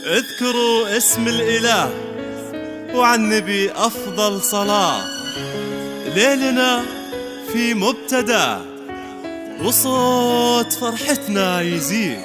اذكروا اسم الإله وعن النبي أفضل صلاة. ليلنا في مبتدأ وصوت فرحتنا يزيد.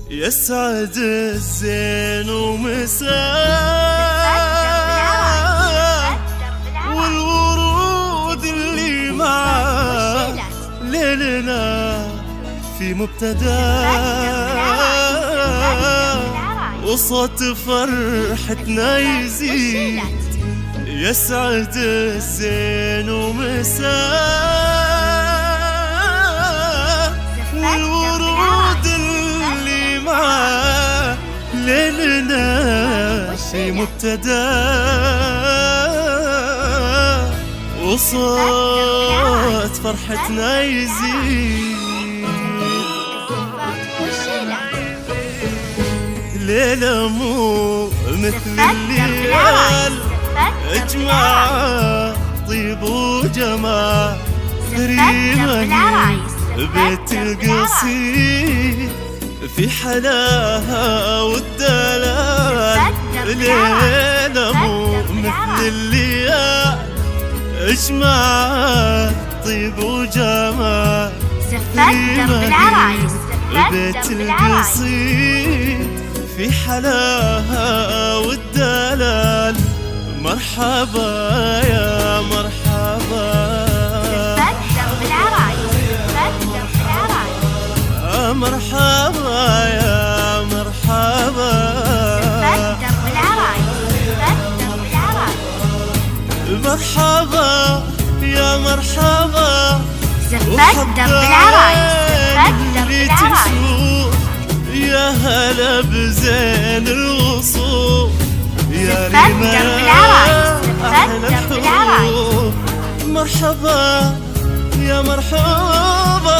يسعد الزين ومساء والورود اللي معاه. ليلنا في مبتدأ وصوت فرحتنا يزيد. يسعد الزين ومساء والورود اللي معاه. ليلنا في مبتدأ وصوت فرحتنا يزيد. ليلة مو مثل الليال اجمع طيب وجمال. ريما بيت القصيد في حلاها والدلال. ليلة مو مثل الليال اجمع طيب وجمال. بيت القصيد في حلاها والدلال. مرحبا يا مرحبا مرحبا يا مرحبا مرحبا يا مرحبا. زفت بالعرايس يا هلا بزين الوصول. يا ريما أحلى الحروب. مرحبا يا مرحبا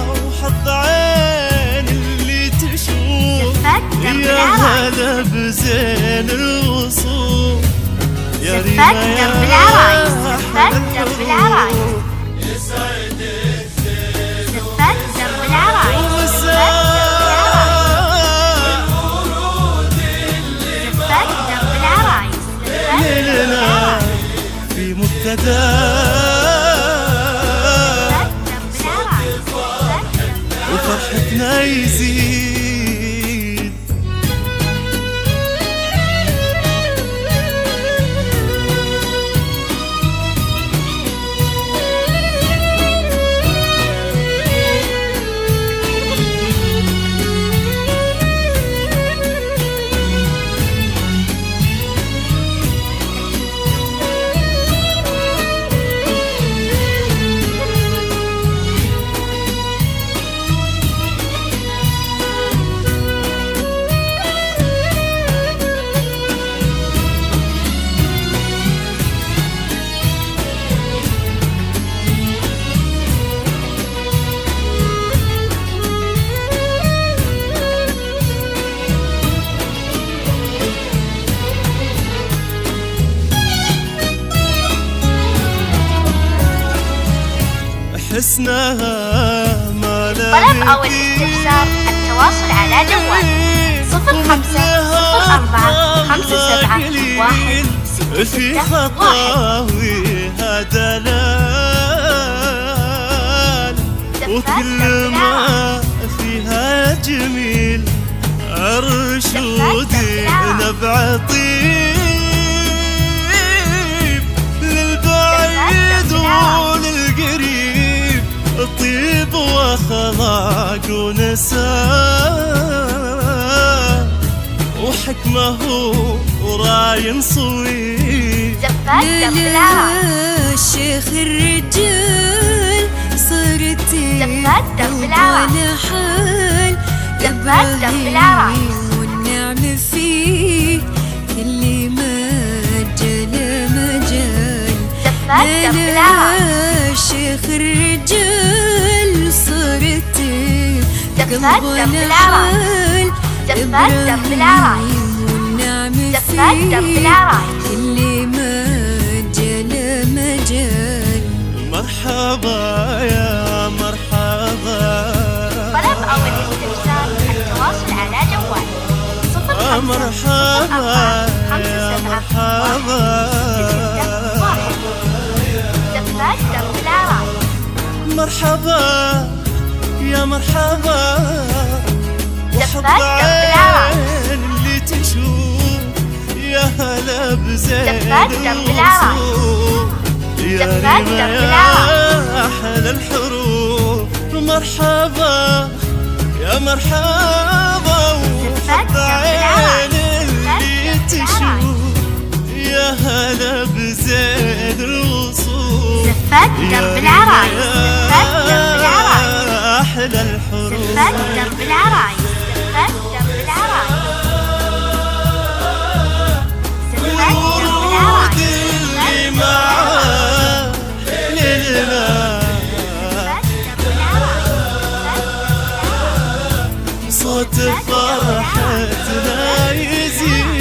وحظ عين اللي تشوف. يا هلا بزين الوصول. يا ريما يا أحلى الحروب. يسعد الزين ليلنا في مبتدأ وفرحتنا يزيد. حسنها ما لا طلب أو الاستفسار التواصل على جوال 05 07 57 في خطاويها دلال. وكل ما فيها جميل أرشودي نبع طيب. وخلاق ونساء وحكمه وراي صوي. زفات دم بالعرايس. شيخ الرجال صرت زفات دم بالعرايس. حال زفات دم بالعرايس. والنعم فيه كل مجال مجال. زفات دم بالعرايس. شيخ الرجال صرت زفات دم بالعرايس. زفات دم بالعرايس. والنعم زفات دم بالعرايس. كل مجال مجال. مرحبا يا مرحبا. طلب أو الاستفسار التواصل على جوال 05 مرحبا يا مرحبا. زفات دم بالعرايس. مرحبا يا مرحبا. زفات وحب دم بالعرايس. عين اللي تشوف يا هلا بزين زفات دم بالعرايس. الوصول. يا زفات دم ريما بالعرايس. يا أحلى الحروف. مرحبا يا مرحبا. زفات وحب دم بالعرايس. عين اللي زفات دم تشوف يا هلا بزين الوصول. زفات دم بالعرايس. زفات دم بالعرايس. أحلى الحروف. زفات دم بالعرايس. زفات دم بالعرايس. زفات دم والورود بالعرايس. اللي معاه للماء زفات دم بالعرايس. صوت فرحتنا يزيد.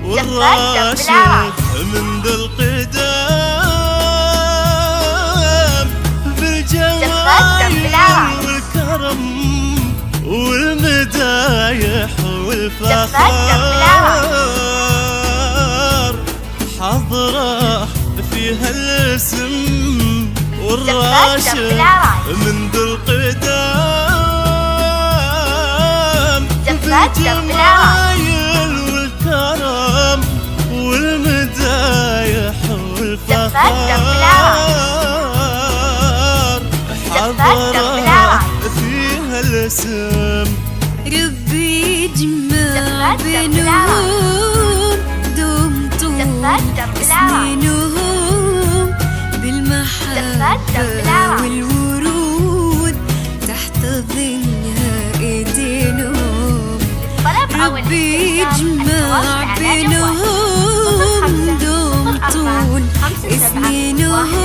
والراشد من ذا القدام بالجمال والكرم والمدايح والفخار. حضره فيها الاسم والراشد من ذا القدام بالجمال والكرم والمدايح والفخار. حضره فيها الاسم. ربي يجمع بينهم دوم طول سنينهم بالمحبة والورود تحتضنها ايدينهم. ربي يجمع بينهم دوم طول سنينهم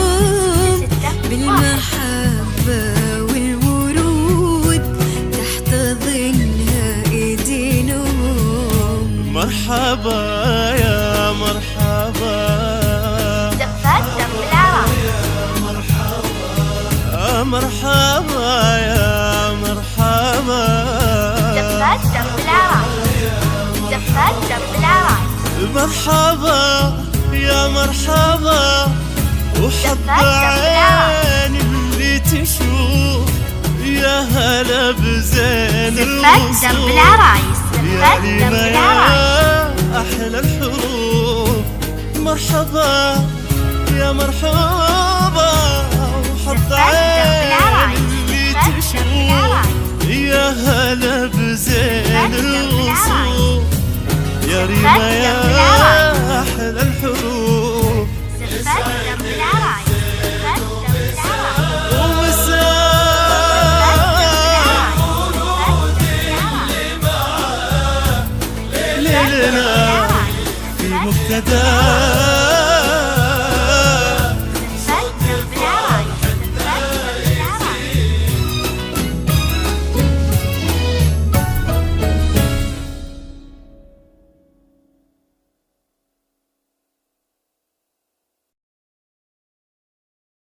بالمحبة والورود تحتضنها ايدينهم. مرحبا يا مرحبا. زفات دم بالعرايس. مرحبا يا مرحبا. زفات دم بالعرايس. زفات دم بالعرايس. مرحبا يا مرحبا. وحب عين اللي تشوف يا هلا بزين زفات دم بالعرايس. يا زفات دم ريما بالعرايس. يا أحلى الحروف. مرحبا يا مرحبا. وحب عين اللي تشوف يا هلا بزين الوصول. يا ريما يا أحلى الحروف. زفات دم بالعرايس. زفات دم بالعرايس. ومساء بينا في مبتدأ